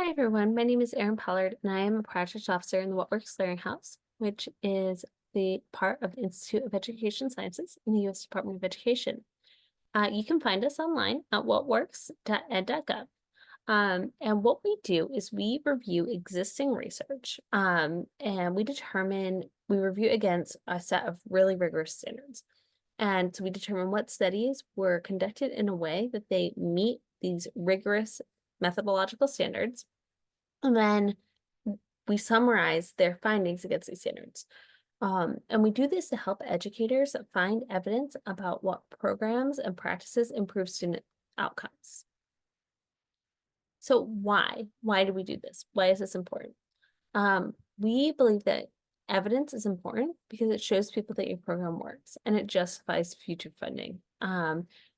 Hi, everyone. My name is Erin Pollard, and I am a project officer in the Works Clearinghouse, which is the part of the Institute of Education Sciences in the U.S. Department of Education. You can find us online at whatworks.ed.gov. And what we do is we review existing research, and we review against a set of really rigorous standards. And so we determine what studies were conducted in a way that they meet these rigorous methodological standards. And then we summarize their findings against these standards. And we do this to help educators find evidence about what programs and practices improve student outcomes. So why? Why do we do this? Why is this important? We believe that evidence is important because it shows people that your program works and it justifies future funding.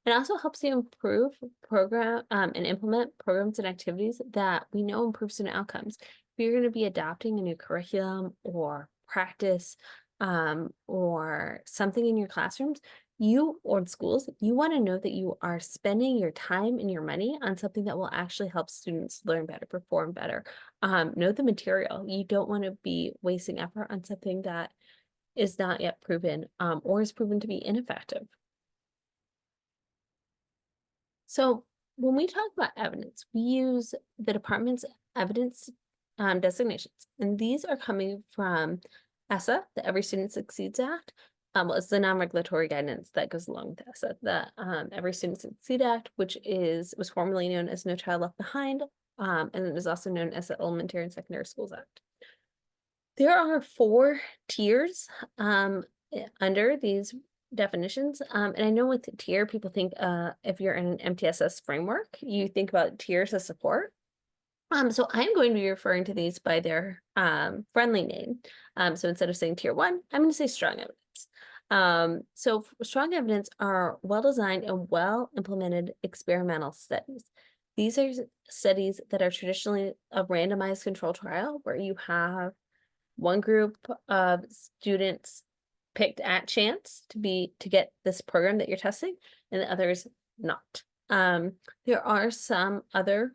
It also helps you improve and implement programs and activities that we know improve student outcomes. If you're going to be adopting a new curriculum or practice or something in your classrooms, or in schools, you want to know that you are spending your time and your money on something that will actually help students learn better, perform better, know the material. You don't want to be wasting effort on something that is not yet proven or is proven to be ineffective. So when we talk about evidence, we use the department's evidence designations, and these are coming from ESSA, the Every Student Succeeds Act. Well, it's the non-regulatory guidance that goes along with ESSA, the Every Student Succeed Act, which was formerly known as No Child Left Behind, and it is also known as the Elementary and Secondary Schools Act. There are 4 tiers under these definitions. And I know with tier, people think if you're in an MTSS framework, you think about tiers as support. So I'm going to be referring to these by their friendly name. So instead of saying tier 1, I'm going to say strong evidence. So strong evidence are well-designed and well-implemented experimental studies. These are studies that are traditionally a randomized control trial where you have one group of students picked at chance to get this program that you're testing, and the others not. There are some other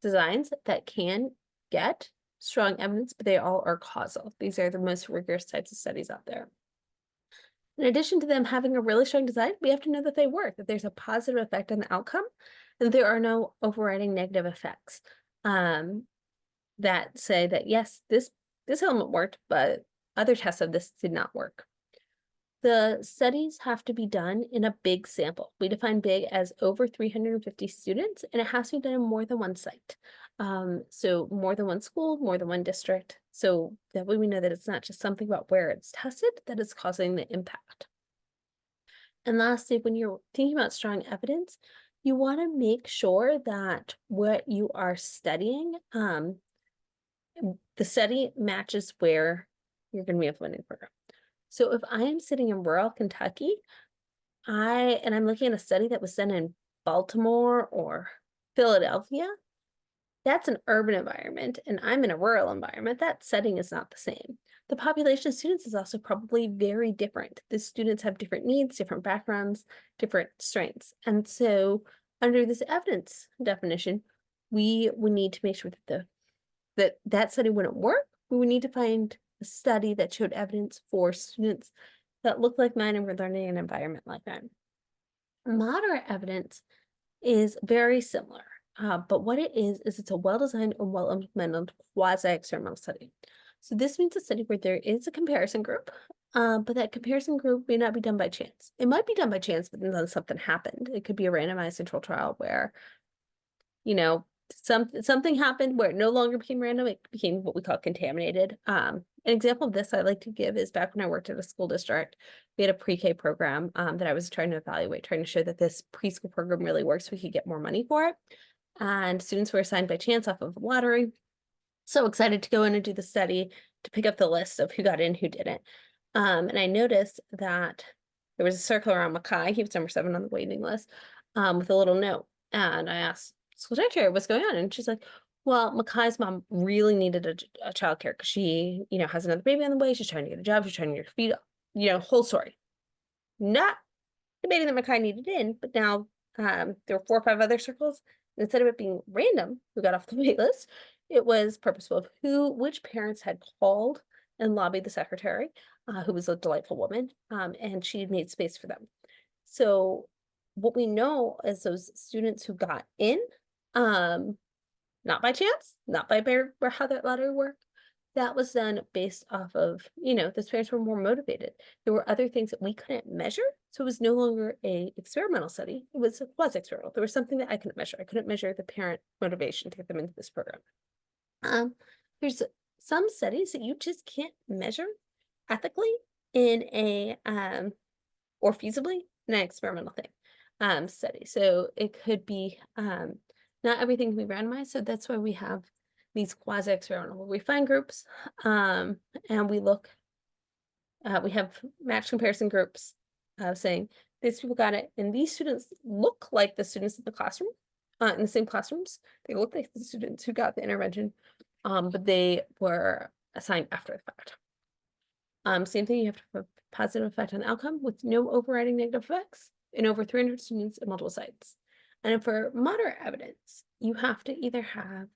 designs that can get strong evidence, but they all are causal. These are the most rigorous types of studies out there. In addition to them having a really strong design, we have to know that they work, that there's a positive effect on the outcome, and there are no overriding negative effects that say that, yes, this element worked, but other tests of this did not work. The studies have to be done in a big sample. We define big as over 350 students, and it has to be done in more than one site. So more than one school, more than one district. So that way we know that it's not just something about where it's tested, that it's causing the impact. And lastly, when you're thinking about strong evidence, you want to make sure that what you are studying, the study matches where you're going to be implementing the program. So if I am sitting in rural Kentucky, I'm looking at a study that was done in Baltimore or Philadelphia, that's an urban environment, and I'm in a rural environment. That setting is not the same. The population of students is also probably very different. The students have different needs, different backgrounds, different strengths. And so under this evidence definition, we would need to make sure that that study wouldn't work. We would need to find a study that showed evidence for students that looked like mine and were learning in an environment like mine. Moderate evidence is very similar, but what it is it's a well-designed and well-implemented quasi-experimental study. So this means a study where there is a comparison group, but that comparison group may not be done by chance. It might be done by chance, but then something happened. It could be a randomized control trial where, something happened where it no longer became random, it became what we call contaminated. An example of this I like to give is back when I worked at a school district, we had a pre-K program that I was trying to evaluate, trying to show that this preschool program really works, so we could get more money for it. And students were assigned by chance off of lottery. So excited to go in and do the study to pick up the list of who got in, who didn't. And I noticed that there was a circle around Mackay. He was number 7 on the waiting list with a little note. And I asked school secretary what's going on, and she's like, well, Mackay's mom really needed a childcare because she, has another baby on the way. She's trying to get a job. She's trying to get her feet, whole story. Not debating that Mackay needed in, but now there were 4 or 5 other circles Instead of it being random who got off the wait list, it was purposeful of which parents had called and lobbied the secretary, who was a delightful woman, and she made space for them. So what we know is those students who got in, um, not by chance, not by how that lottery worked. That was done based off of, those parents were more motivated. There were other things that we couldn't measure. So it was no longer a experimental study. It was experimental. There was something that I couldn't measure. I couldn't measure the parent motivation to get them into this program. There's some studies that you just can't measure ethically in a or feasibly in an experimental study. So it could be not everything can be randomized. So that's why we have these quasi-experimental where we find groups and we look, we have match comparison groups saying these people got it, and these students look like the students in the classroom, in the same classrooms. They look like the students who got the intervention, but they were assigned after the fact. Same thing, you have to have a positive effect on outcome with no overriding negative effects in over 300 students at multiple sites. And for moderate evidence, you have to either have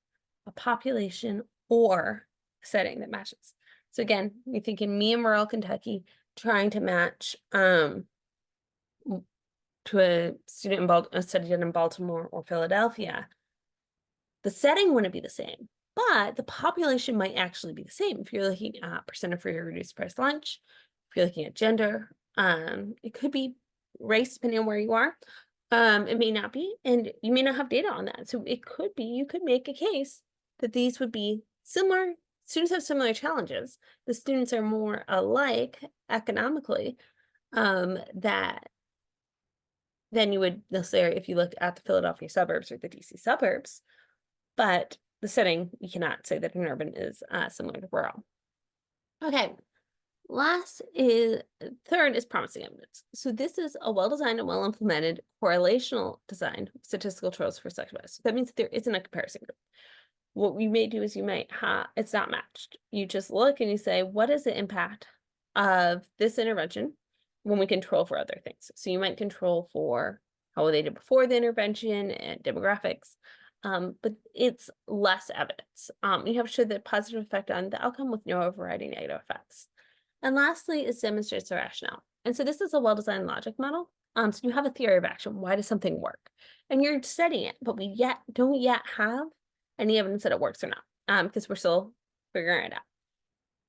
a population or a setting that matches. So again, we think in me in rural Kentucky, trying to match to a student a study done in Baltimore or Philadelphia, the setting wouldn't be the same, but the population might actually be the same. If you're looking at percent of free or reduced price lunch, if you're looking at gender, it could be race depending on where you are. It may not be, and you may not have data on that. So it could be, you could make a case that these would be similar. Students have similar challenges. The students are more alike economically that than you would necessarily if you look at the Philadelphia suburbs or the DC suburbs. But the setting, you cannot say that an urban is similar to rural. Okay, third is promising evidence. So this is a well-designed and well-implemented correlational design statistical trials for sexual bias. That means that there isn't a comparison group. What we may do is you might have, it's not matched. You just look and you say, what is the impact of this intervention when we control for other things? So you might control for how they did before the intervention and demographics, but it's less evidence. You have to show the positive effect on the outcome with no overriding negative effects. And lastly is demonstrates the rationale. And so this is a well-designed logic model. So you have a theory of action. Why does something work? And you're studying it, but we don't yet have any evidence that it works or not, because we're still figuring it out.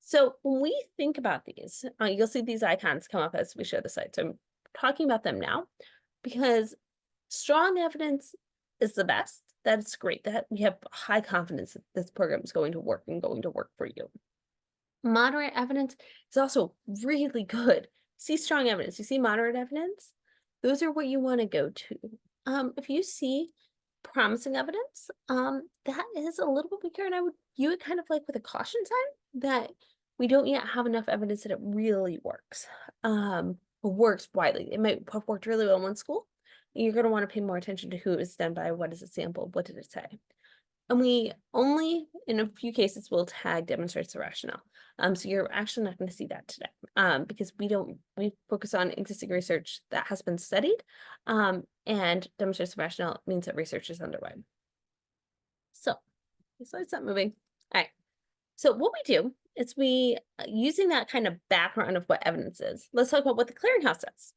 So when we think about these, you'll see these icons come up as we show the slide. So I'm talking about them now because strong evidence is the best. That's great. That we have high confidence that this program is going to work and going to work for you. Moderate evidence is also really good. See strong evidence, you see moderate evidence, those are what you want to go to. If you see promising evidence, that is a little bit weaker, and I would view it kind of like with a caution sign that we don't yet have enough evidence that it really works. Works widely. It might have worked really well in one school. You're going to want to pay more attention to who it was done by, what is it sampled, what did it say. And we only, in a few cases, will tag demonstrates the rationale. So you're actually not going to see that today because we focus on existing research that has been studied and demonstrates the rationale means that research is underway. So let's stop moving. All right. So what we do is using that kind of background of what evidence is, let's talk about what the clearinghouse does.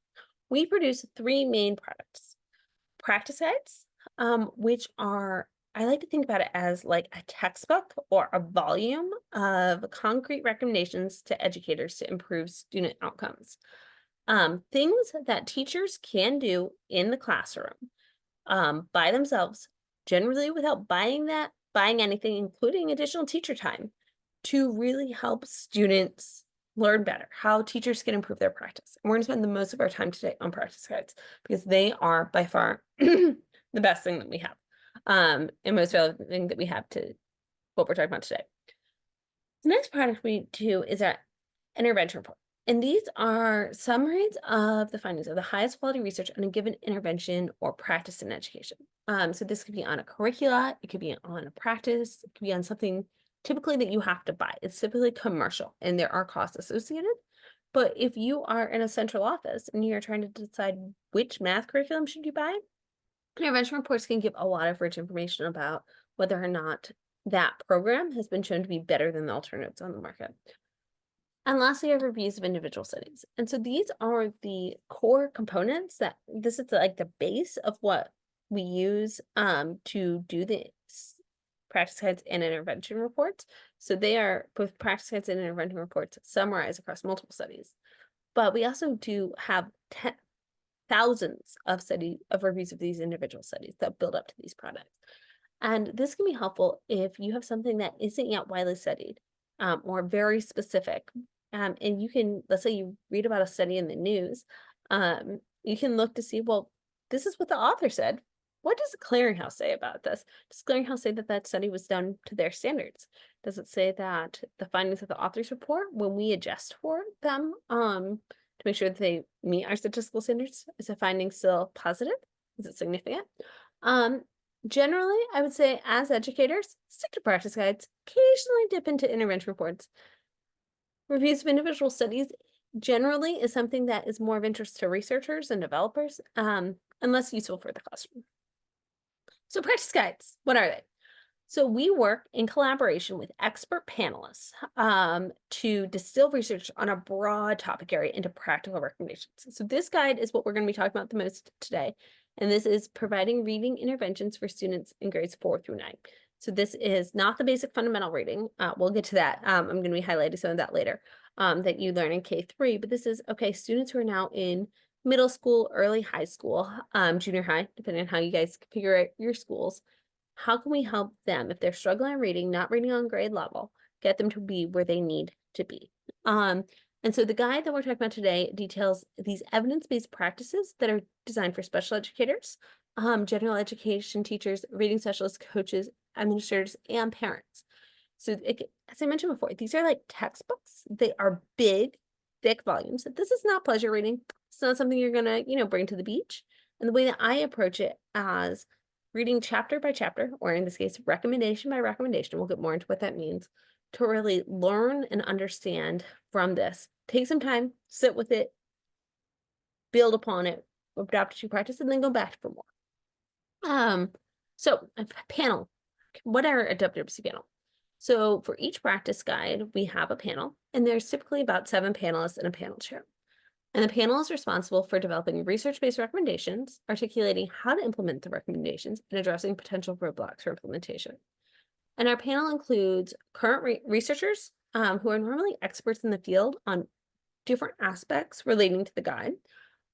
We produce three main products: practice guides, which are, I like to think about it as like a textbook or a volume of concrete recommendations to educators to improve student outcomes. Things that teachers can do in the classroom by themselves, generally without buying anything, including additional teacher time, to really help students learn better, how teachers can improve their practice. And we're going to spend the most of our time today on practice guides because they are by far the best thing that we have. And most relevant thing that we have to what we're talking about today. The next product we do is our intervention report. And these are summaries of the findings of the highest quality research on a given intervention or practice in education. So this could be on a curricula, it could be on a practice, it could be on something typically that you have to buy. It's typically commercial and there are costs associated. But if you are in a central office and you're trying to decide which math curriculum should you buy, Intervention reports can give a lot of rich information about whether or not that program has been shown to be better than the alternatives on the market. And lastly, are reviews of individual studies. And so these are the core components that this is like the base of what we use to do the practice guides and intervention reports. So they are both practice guides and intervention reports summarized across multiple studies. But we also do have thousands of reviews of these individual studies that build up to these products. And this can be helpful if you have something that isn't yet widely studied or very specific. And you can, let's say you read about a study in the news, you can look to see, well, this is what the author said. What does the clearinghouse say about this? Does the clearinghouse say that that study was done to their standards? Does it say that the findings of the author's report, when we adjust for them to make sure that they meet our statistical standards, is the finding still positive? Is it significant? Generally, I would say as educators, stick to practice guides, occasionally dip into intervention reports. Reviews of individual studies generally is something that is more of interest to researchers and developers, and less useful for the classroom. So practice guides, what are they? So we work in collaboration with expert panelists to distill research on a broad topic area into practical recommendations. So this guide is what we're going to be talking about the most today. And this is providing reading interventions for students in grades 4 through 9. So this is not the basic fundamental reading. We'll get to that. I'm going to be highlighting some of that later that you learn in K3. But this is, okay, students who are now in middle school, early high school, junior high, depending on how you guys configure your schools. How can we help them if they're struggling reading, not reading on grade level, get them to be where they need to be? And so the guide that we're talking about today details these evidence-based practices that are designed for special educators, general education teachers, reading specialists, coaches, administrators, and parents. So as I mentioned before, these are like textbooks. They are big, thick volumes. This is not pleasure reading. It's not something you're gonna, bring to the beach. And the way that I approach it as reading chapter by chapter, or in this case, recommendation by recommendation, we'll get more into what that means, to really learn and understand from this. Take some time, sit with it, build upon it, adapt to practice, and then go back for more. So a panel. What are a WWC panel? So for each practice guide, we have a panel, and there's typically about 7 panelists in a panel chair. And the panel is responsible for developing research-based recommendations, articulating how to implement the recommendations, and addressing potential roadblocks for implementation. And our panel includes current researchers who are normally experts in the field on different aspects relating to the guide,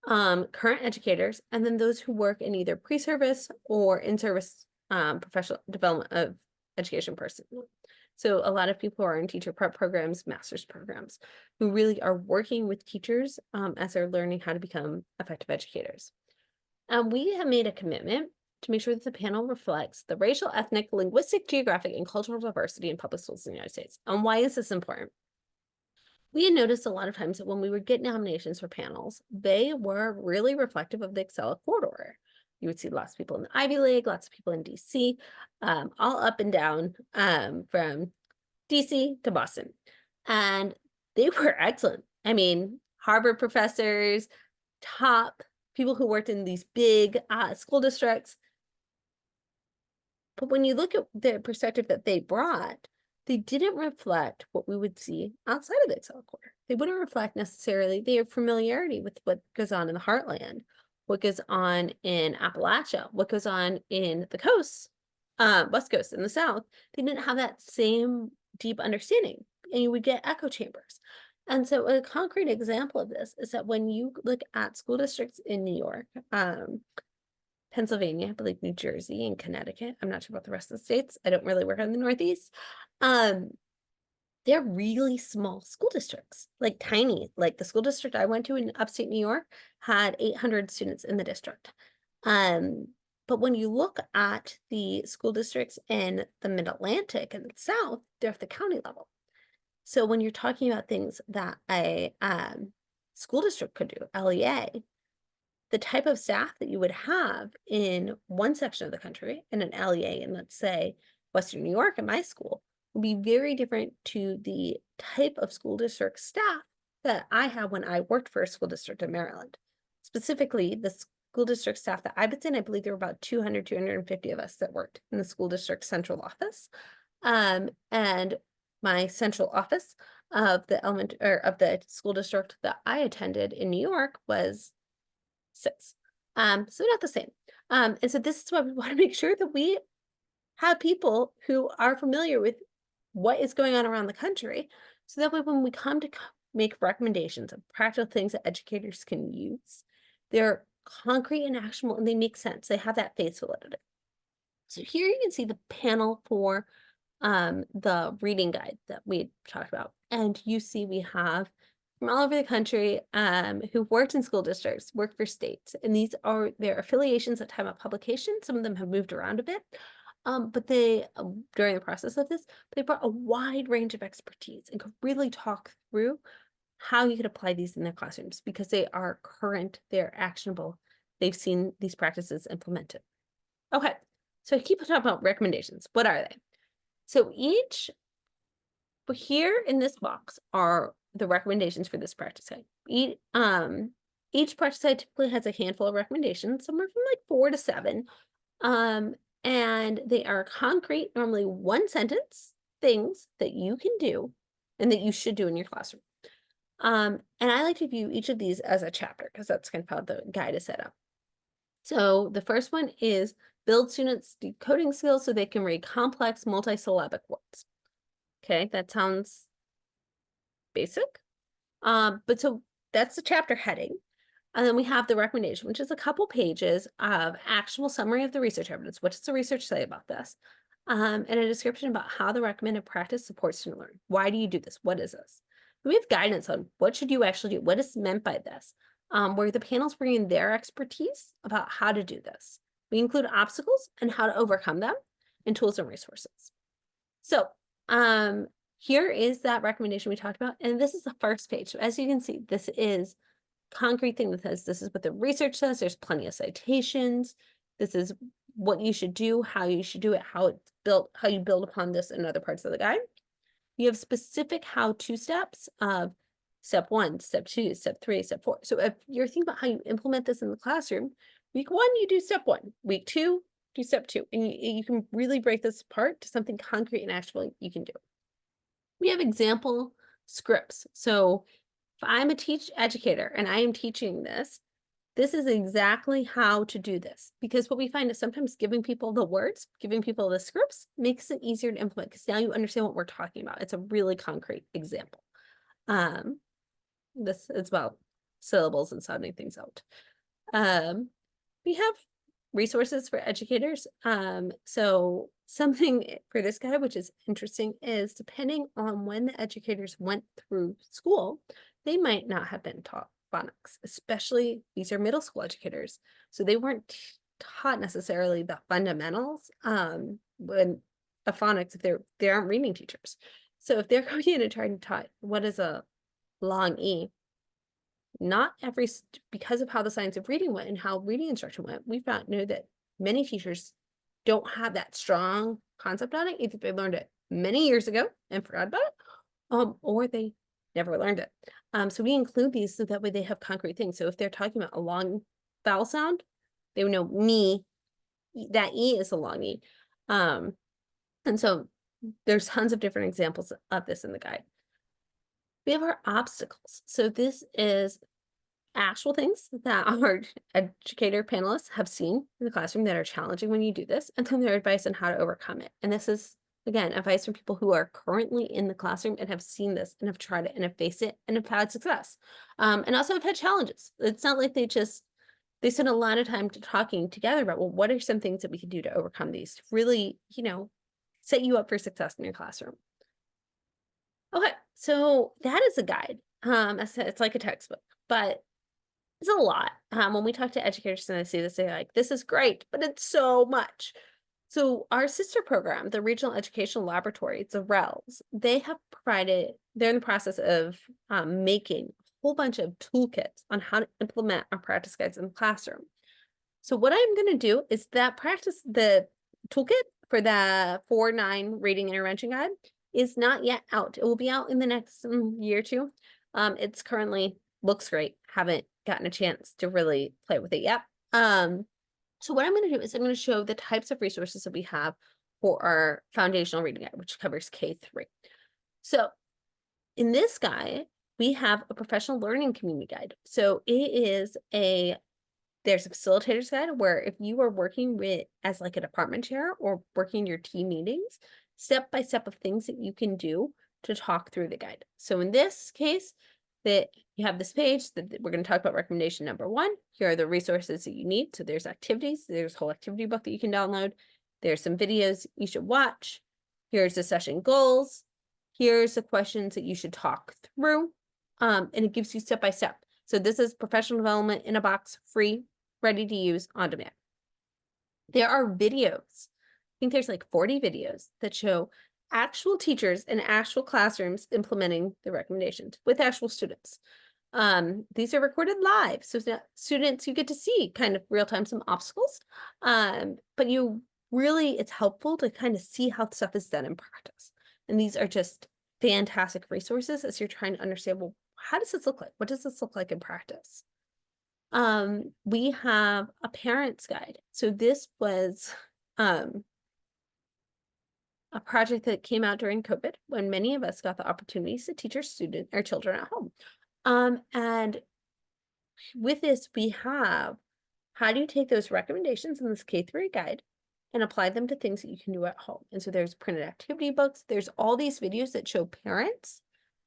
current educators, and then those who work in either pre-service or in-service professional development of education personnel. So a lot of people are in teacher prep programs, master's programs, who really are working with teachers as they're learning how to become effective educators. We have made a commitment to make sure that the panel reflects the racial, ethnic, linguistic, geographic, and cultural diversity in public schools in the United States. And why is this important? We had noticed a lot of times that when we would get nominations for panels, they were really reflective of the Excella corridor. You would see lots of people in the Ivy League, lots of people in DC, all up and down from DC to Boston. And they were excellent. I mean, Harvard professors, top people who worked in these big school districts. But when you look at the perspective that they brought, they didn't reflect what we would see outside of the Excella corridor. They wouldn't reflect necessarily their familiarity with what goes on in the heartland, what goes on in Appalachia, what goes on in the coast, West Coast in the South. They didn't have that same deep understanding, and you would get echo chambers. And so a concrete example of this is that when you look at school districts in New York, Pennsylvania, I believe New Jersey, and Connecticut, I'm not sure about the rest of the states. I don't really work in the Northeast. They're really small school districts, like tiny. Like the school district I went to in upstate New York had 800 students in the district. But when you look at the school districts in the Mid-Atlantic and the South, they're at the county level. So when you're talking about things that a school district could do, LEA, the type of staff that you would have in one section of the country in an LEA in, let's say, Western New York in my school would be very different to the type of school district staff that I had when I worked for a school district in Maryland. Specifically, the school district staff that I've been in, I believe there were about 200, 250 of us that worked in the school district central office. And my central office of the of the school district that I attended in New York was 6. So not the same. And so this is why we want to make sure that we have people who are familiar with what is going on around the country, so that way when we come to make recommendations of practical things that educators can use, they're concrete and actionable and they make sense. They have that face validity. So here you can see the panel for the reading guide that we talked about. And you see we have from all over the country who've worked in school districts, worked for states, and these are their affiliations at time of publication. Some of them have moved around a bit, but they, during the process of this, they brought a wide range of expertise and could really talk through how you could apply these in their classrooms because they are current, they're actionable, they've seen these practices implemented. Okay, so I keep talking about recommendations. What are they? So here in this box are the recommendations for this practice guide. Each practice guide typically has a handful of recommendations, somewhere from like 4 to 7. And they are concrete, normally 1-sentence things that you can do and that you should do in your classroom. And I like to view each of these as a chapter because that's kind of how the guide is set up. So the first one is build students' decoding skills so they can read complex multisyllabic words. Okay, that sounds basic. But so that's the chapter heading. And then we have the recommendation, which is a couple pages of actual summary of the research evidence. What does the research say about this? And a description about how the recommended practice supports student learning. Why do you do this? What is this? We have guidance on what should you actually do? What is meant by this? Where the panels bring in their expertise about how to do this. We include obstacles and how to overcome them and tools and resources. So here is that recommendation we talked about. And this is the first page. So as you can see, this is concrete thing that says this is what the research says. There's plenty of citations. This is what you should do, how you should do it, how it's built, how you build upon this in other parts of the guide. You have specific how-to steps of step 1, step 2, step 3, step 4. So if you're thinking about how you implement this in the classroom, week 1, you do step 1. Week 2, do step 2. And you can really break this apart to something concrete and actionable you can do. We have example scripts. So if I'm a educator and I am teaching this, this is exactly how to do this. Because what we find is sometimes giving people the words, giving people the scripts makes it easier to implement because now you understand what we're talking about. It's a really concrete example. This is about syllables and sounding things out. We have resources for educators. So something for this guy, which is interesting, is depending on when the educators went through school, they might not have been taught phonics, especially these are middle school educators. So they weren't taught necessarily the fundamentals when of phonics if they aren't reading teachers. So if they're going in and trying to taught what is a long E, not every, because of how the science of reading went and how reading instruction went, we know that many teachers don't have that strong concept on it. Either they learned it many years ago and forgot about it, or they never learned it. So we include these so that way they have concrete things. So if they're talking about a long vowel sound, they would know me, that E is a long E. And so there's tons of different examples of this in the guide. We have our obstacles. So this is actual things that our educator panelists have seen in the classroom that are challenging when you do this, and then their advice on how to overcome it. And this is, again, advice from people who are currently in the classroom and have seen this and have tried it and have faced it and have had success. And also have had challenges. It's not like they spend a lot of time talking together about, well, what are some things that we can do to overcome these to really, set you up for success in your classroom. Okay, so that is a guide. I said it's like a textbook, but it's a lot. When we talk to educators and they see this, they're like, this is great, but it's so much. So our sister program, the Regional Educational Laboratory, the RELs, they're in the process of making a whole bunch of toolkits on how to implement our practice guides in the classroom. So what I'm going to do is the toolkit for the 4-9 reading intervention guide is not yet out. It will be out in the next year or two. It's currently looks great. Haven't gotten a chance to really play with it yet. So what I'm going to do is I'm going to show the types of resources that we have for our foundational reading guide, which covers K-3. So in this guide, we have a professional learning community guide. So there's a facilitator's guide where if you are working with as like a department chair or working your team meetings, step by step of things that you can do to talk through the guide. So in this case, that you have this page that we're going to talk about recommendation number 1. Here are the resources that you need. So there's activities, there's a whole activity book that you can download. There's some videos you should watch. Here's the session goals. Here's the questions that you should talk through. And it gives you step by step. So this is professional development in a box, free, ready to use, on demand. There are videos. I think there's like 40 videos that show actual teachers in actual classrooms implementing the recommendations with actual students. These are recorded live, so students, you get to see kind of real time some obstacles, but it's helpful to kind of see how stuff is done in practice. And these are just fantastic resources as you're trying to understand, well, how does this look like? What does this look like in practice? We have a parent's guide. So this was a project that came out during COVID when many of us got the opportunities to teach our children at home. And with this, we have, how do you take those recommendations in this K-3 guide and apply them to things that you can do at home? And so there's printed activity books. There's all these videos that show parents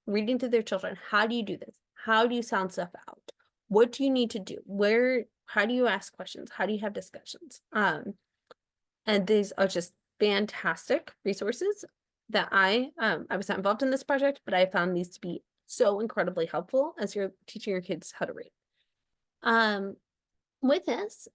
reading to their children. How do you do this? How do you sound stuff out? What do you need to do? How do you ask questions? How do you have discussions? And these are just fantastic resources that I was not involved in this project, but I found these to be so incredibly helpful as you're teaching your kids how to read. With this,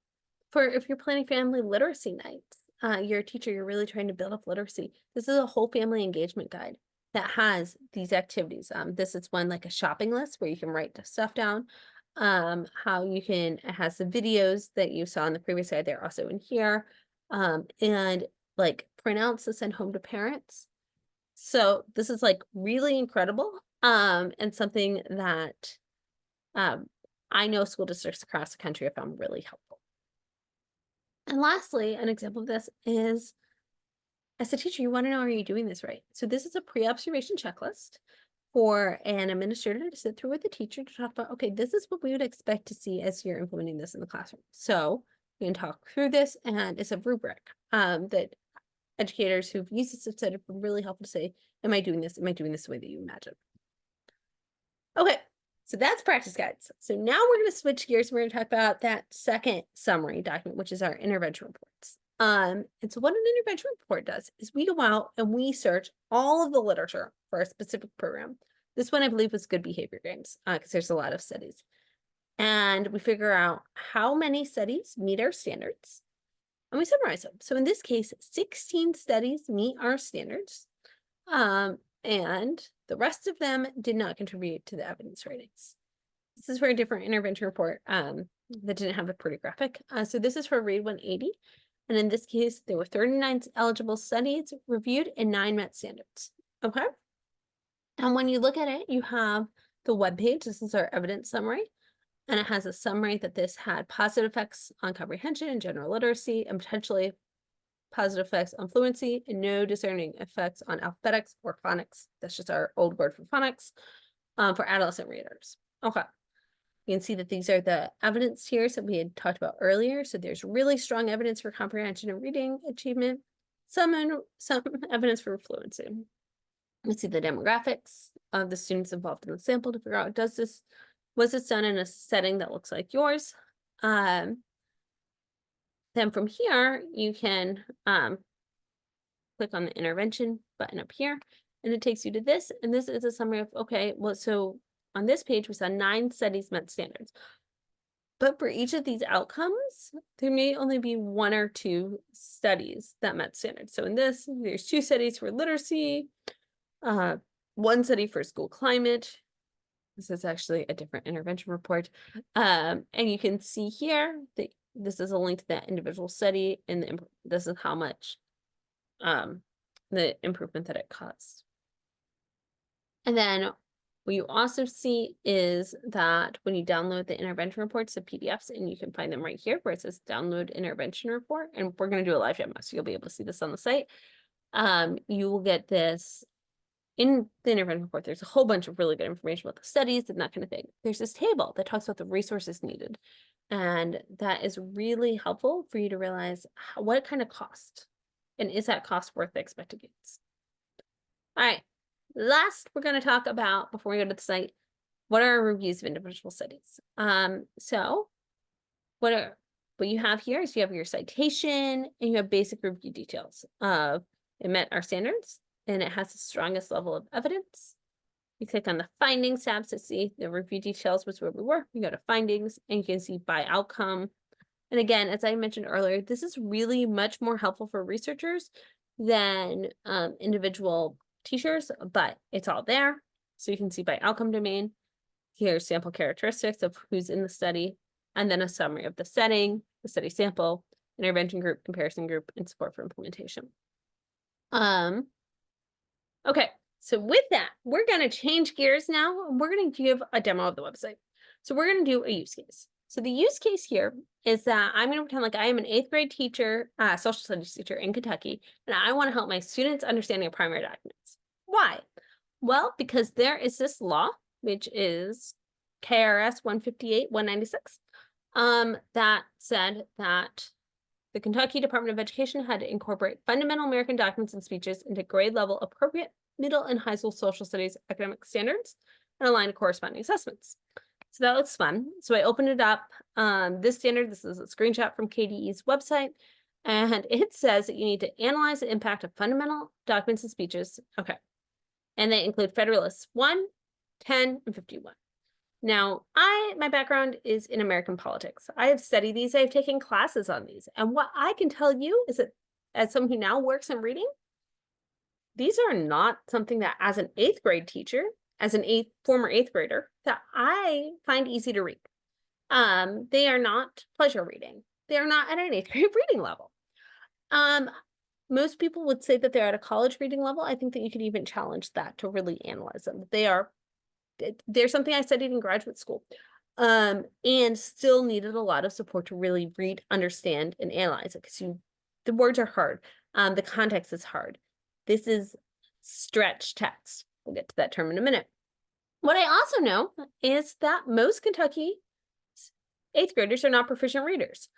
if you're planning family literacy nights, you're a teacher, you're really trying to build up literacy. This is a whole family engagement guide that has these activities. This is one like a shopping list where you can write stuff down. It has the videos that you saw on the previous slide. They're also in here. And like printouts to send home to parents. So this is like really incredible. And something that I know school districts across the country have found really helpful. And lastly, an example of this is, as a teacher, you want to know, are you doing this right? So this is a pre-observation checklist for an administrator to sit through with the teacher to talk about, okay, this is what we would expect to see as you're implementing this in the classroom. So we can talk through this, and it's a rubric that educators who've used this have said it would really helpful to say, am I doing this? Am I doing this the way that you imagine? Okay, so that's practice guides. So now we're going to switch gears. We're going to talk about that second summary document, which is our intervention reports. And so what an intervention report does is we go out and we search all of the literature for a specific program. This one I believe was good behavior games because there's a lot of studies. And we figure out how many studies meet our standards and we summarize them. So in this case, 16 studies meet our standards. And the rest of them did not contribute to the evidence ratings. This is for a different intervention report that didn't have a pretty graphic. So this is for READ 180. And in this case, there were 39 eligible studies reviewed and 9 met standards. Okay. And when you look at it, you have the webpage. This is our evidence summary. And it has a summary that this had positive effects on comprehension and general literacy, and potentially positive effects on fluency, and no discerning effects on alphabetics or phonics. That's just our old word for phonics for adolescent readers. Okay. You can see that these are the evidence tiers that we had talked about earlier. So there's really strong evidence for comprehension and reading achievement, some evidence for fluency. We see the demographics of the students involved in the sample to figure out, was this done in a setting that looks like yours? Then from here, you can click on the intervention button up here, and it takes you to this. And this is a summary of, okay, well, so on this page, we saw 9 studies met standards. But for each of these outcomes, there may only be 1 or 2 studies that met standards. So in this, there's 2 studies for literacy, 1 study for school climate. This is actually a different intervention report. And you can see here that this is a link to that individual study, and this is how much the improvement that it caused. And then What you also see is that when you download the intervention reports, the PDFs, and you can find them right here where it says download intervention report, and we're going to do a live demo, so you'll be able to see this on the site. You will get this in the intervention report. There's a whole bunch of really good information about the studies and that kind of thing. There's this table that talks about the resources needed, and that is really helpful for you to realize what kind of cost, and is that cost worth the expected gains? All right. Last, we're going to talk about, before we go to the site, what are reviews of individual studies? So what you have here is you have your citation and you have basic review details of it met our standards and it has the strongest level of evidence. You click on the findings tab to see the review details, which is where we were. You go to findings and you can see by outcome. And again, as I mentioned earlier, this is really much more helpful for researchers than individual teachers, but it's all there. So you can see by outcome domain, here's sample characteristics of who's in the study, and then a summary of the setting, the study sample, intervention group, comparison group, and support for implementation. Okay, so with that, we're going to change gears now. We're going to give a demo of the website. So we're going to do a use case. So the use case here is that I'm going to pretend like I am an 8th grade teacher, social studies teacher in Kentucky, and I want to help my students understanding of primary documents. Why? Well, because there is this law, which is KRS 158-196, that said that the Kentucky Department of Education had to incorporate fundamental American documents and speeches into grade level appropriate middle and high school social studies academic standards and align to corresponding assessments. So that looks fun. So I opened it up. This is a screenshot from KDE's website, and it says that you need to analyze the impact of fundamental documents and speeches. Okay. And they include Federalists 1, 10, and 51. Now, my background is in American politics. I have studied these. I've taken classes on these. And what I can tell you is that as someone who now works in reading, these are not something that as an 8th grade teacher, as an former 8th grader, that I find easy to read. They are not pleasure reading. They are not at an 8th grade reading level. Most people would say that they're at a college reading level. I think that you could even challenge that to really analyze them. They're something I studied in graduate school, and still needed a lot of support to really read, understand, and analyze it, because the words are hard. The context is hard. This is stretched text. We'll get to that term in a minute. What I also know is that most Kentucky 8th graders are not proficient readers.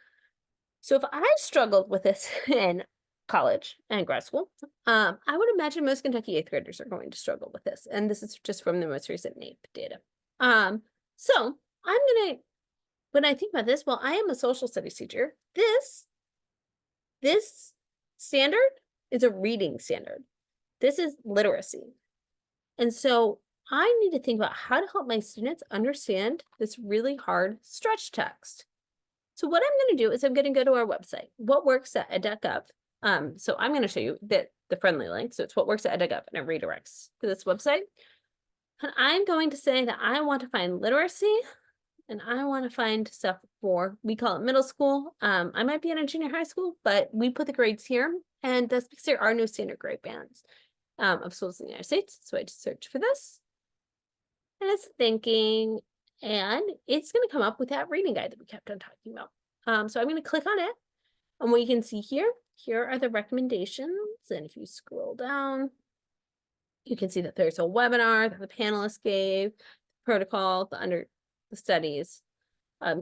So if I struggled with this in college and grad school, I would imagine most Kentucky 8th graders are going to struggle with this. And this is just from the most recent NAEP data. So when I think about this, well, I am a social studies teacher. This standard is a reading standard. This is literacy. And so I need to think about how to help my students understand this really hard stretch text. So what I'm going to do is I'm going to go to our website, whatworks.ed.gov. So I'm going to show you the friendly link. So it's whatworks.ed.gov, and it redirects to this website. And I'm going to say that I want to find literacy, and I want to find stuff for, we call it middle school. I might be in a junior high school, but we put the grades here, and that's because there are no standard grade bands of schools in the United States. So I just search for this, and it's thinking, and it's going to come up with that reading guide that we kept on talking about. So I'm going to click on it, and what you can see here are the recommendations. And if you scroll down, you can see that there's a webinar that the panelists gave, protocol, the studies.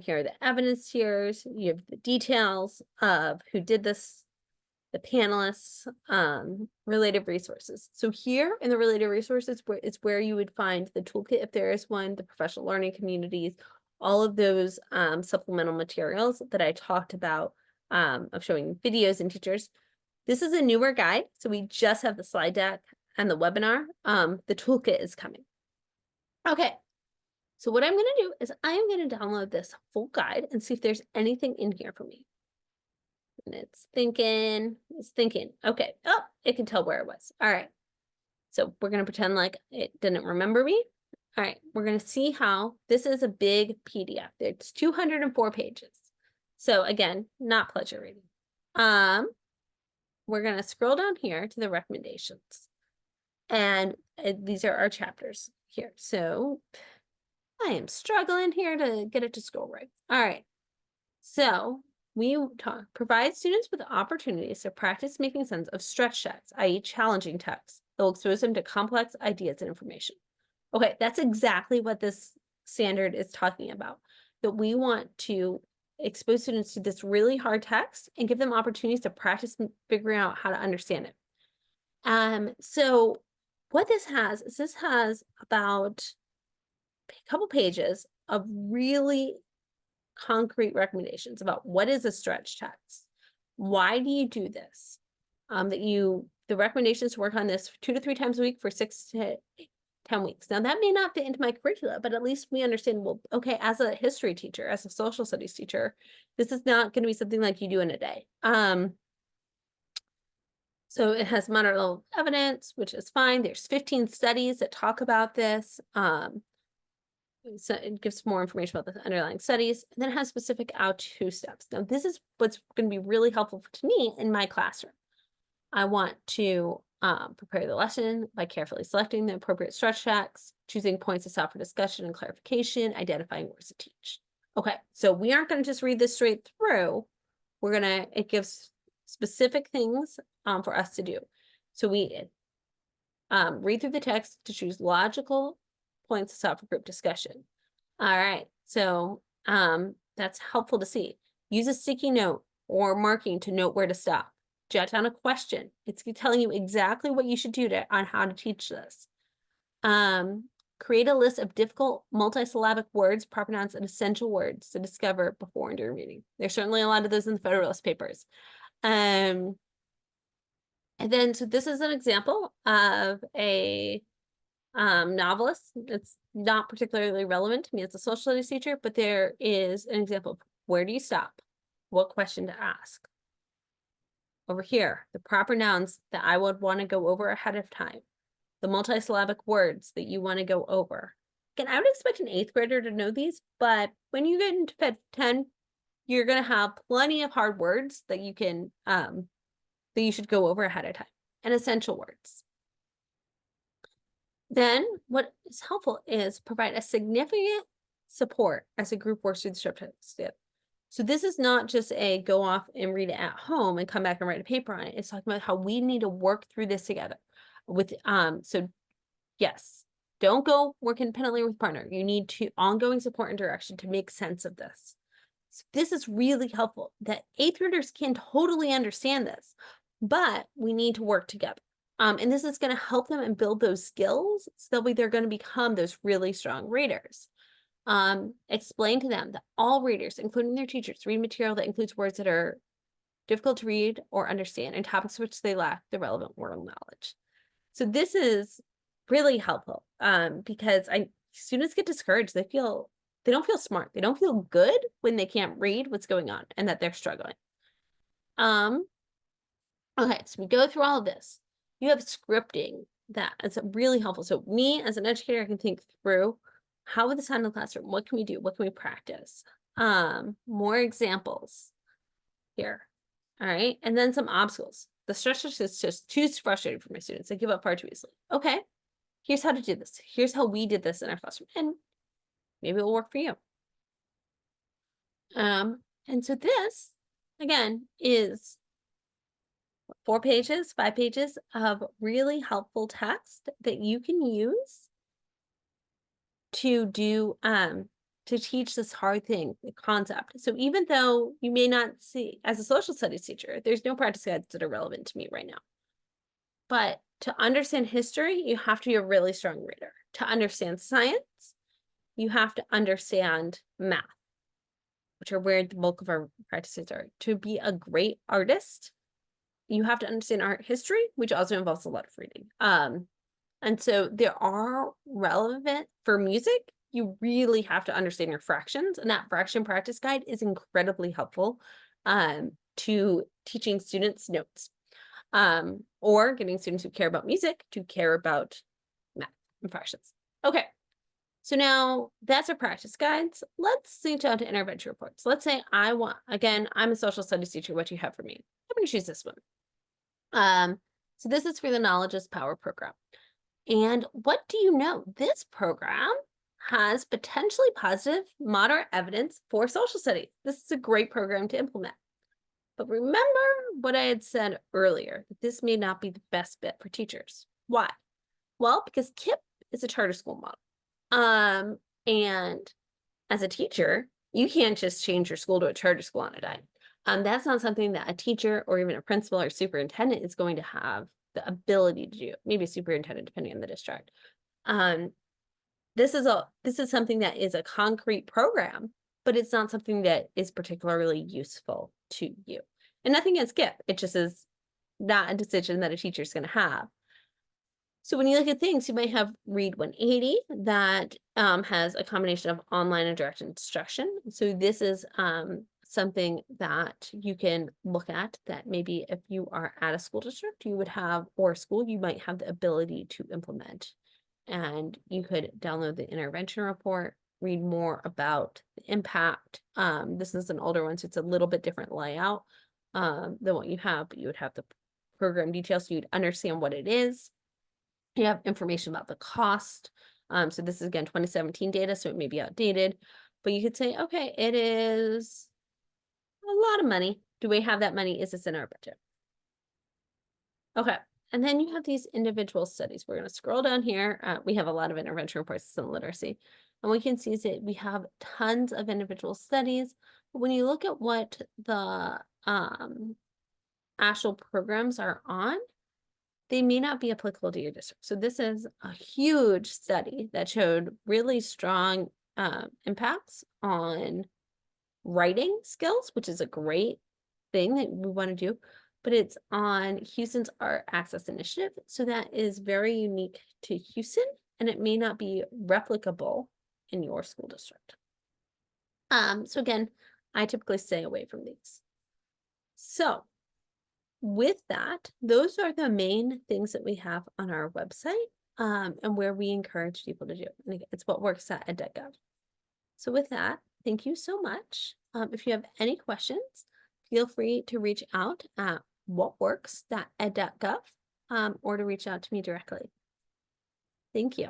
Here are the evidence tiers. You have the details of who did this, the panelists, related resources. So here in the related resources, it's where you would find the toolkit, if there is one, the professional learning communities, all of those supplemental materials that I talked about, of showing videos and teachers. This is a newer guide, so we just have the slide deck and the webinar. The toolkit is coming. Okay, so what I'm going to do is I am going to download this full guide and see if there's anything in here for me. And it's thinking. Okay, oh, it can tell where it was. All right, so we're going to pretend like it didn't remember me. All right, we're going to see how this is a big PDF. It's 204 pages. So again, not pleasure reading. We're going to scroll down here to the recommendations. And these are our chapters. here. So I am struggling here to get it to scroll right. All right. So we provide students with opportunities to practice making sense of stretch texts, i.e. challenging texts that will expose them to complex ideas and information. Okay, that's exactly what this standard is talking about, that we want to expose students to this really hard text and give them opportunities to practice figuring out how to understand it. So what this has is this has about a couple pages of really concrete recommendations about what is a stretch text. Why do you do this? The recommendations to work on this 2 to 3 times a week for 6 to 10 weeks. Now that may not fit into my curricula, but at least we understand, well, okay, as a history teacher, as a social studies teacher, this is not going to be something like you do in a day. So it has moderate level evidence, which is fine. There's 15 studies that talk about this. So it gives more information about the underlying studies, and then it has specific how-to steps. Now, this is what's going to be really helpful to me in my classroom. I want to prepare the lesson by carefully selecting the appropriate stretch tracks, choosing points to stop for discussion and clarification, identifying words to teach. Okay, so we aren't going to just read this straight through. It gives specific things for us to do. So we read through the text to choose logical points to stop for group discussion. All right, so that's helpful to see. Use a sticky note or marking to note where to stop. Jot down a question. It's telling you exactly what you should do on how to teach this. Create a list of difficult multisyllabic words, proper nouns, and essential words to discover before and during reading. There's certainly a lot of those in the Federalist Papers. And then, so this is an example of a novelist. It's not particularly relevant to me as a social studies teacher, but there is an example of where do you stop? What question to ask? Over here, the proper nouns that I would want to go over ahead of time. The multisyllabic words that you want to go over. Again, I would expect an 8th grader to know these, but when you get into Fed 10, you're going to have plenty of hard words that you can, that you should go over ahead of time, and essential words. Then what is helpful is provide a significant support as a group works through the stretch text. So this is not just a go off and read it at home and come back and write a paper on it. It's talking about how we need to work through this together. So yes, don't go work independently with a partner. You need ongoing support and direction to make sense of this. So this is really helpful that 8th graders can totally understand this, but we need to work together. And this is going to help them and build those skills so that way they're going to become those really strong readers. Explain to them that all readers, including their teachers, read material that includes words that are difficult to read or understand and topics which they lack the relevant world knowledge. So this is really helpful because students get discouraged. They don't feel smart. They don't feel good when they can't read what's going on and that they're struggling. Okay, so we go through all of this. You have scripting that is really helpful. So me as an educator, I can think through how would this sound in the classroom? What can we do? What can we practice? More examples here. All right, and then some obstacles. The stretch test is just too frustrating for my students. They give up far too easily. Okay, here's how to do this. Here's how we did this in our classroom, and maybe it will work for you. And so this, again, is 4 pages, 5 pages of really helpful text that you can use to do, to teach this hard thing, the concept. So even though you may not see, as a social studies teacher, there's no practice guides that are relevant to me right now. But to understand history, you have to be a really strong reader. To understand science, you have to understand math, which are where the bulk of our practices are. To be a great artist, you have to understand art history, which also involves a lot of reading. And so there are relevant for music. You really have to understand your fractions, and that fraction practice guide is incredibly helpful to teaching students notes or getting students who care about music to care about math and fractions. Okay, so now that's our practice guides. Let's sync down to intervention reports. Let's say I'm a social studies teacher. What do you have for me? I'm going to choose this one. So this is for the Knowledge is Power program. And what do you know? This program has potentially positive moderate evidence for social studies. This is a great program to implement. But remember what I had said earlier, that this may not be the best fit for teachers. Why? Well, because KIPP is a charter school model. And as a teacher, you can't just change your school to a charter school on a dime. That's not something that a teacher or even a principal or superintendent is going to have the ability to do. Maybe a superintendent, depending on the district. Um, this is something that is a concrete program, but it's not something that is particularly useful to you. And nothing against KIPP. It just is not a decision that a teacher is going to have. So when you look at things, you might have Read 180 that has a combination of online and direct instruction. So this is something that you can look at, that maybe if you are at a school district, you would have, or school, you might have the ability to implement. And you could download the intervention report, read more about the impact. This is an older one, so it's a little bit different layout than what you have, but you would have the program details, so you'd understand what it is. You have information about the cost. So this is again 2017 data, so it may be outdated, but you could say, okay, it is a lot of money. Do we have that money? Is this in our budget? Okay. And then you have these individual studies. We're going to scroll down here. We have a lot of intervention reports in literacy. And we can see is that we have tons of individual studies. But when you look at what the actual programs are on, they may not be applicable to your district. So this is a huge study that showed really strong impacts on writing skills, which is a great thing that we want to do, but it's on Houston's Art Access Initiative. So that is very unique to Houston, and it may not be replicable in your school district. So again, I typically stay away from these. So with that, those are the main things that we have on our website and where we encourage people to do. And again, it's what works at ed.gov. So with that, thank you so much. If you have any questions, feel free to reach out at whatworks.ed.gov or to reach out to me directly. Thank you.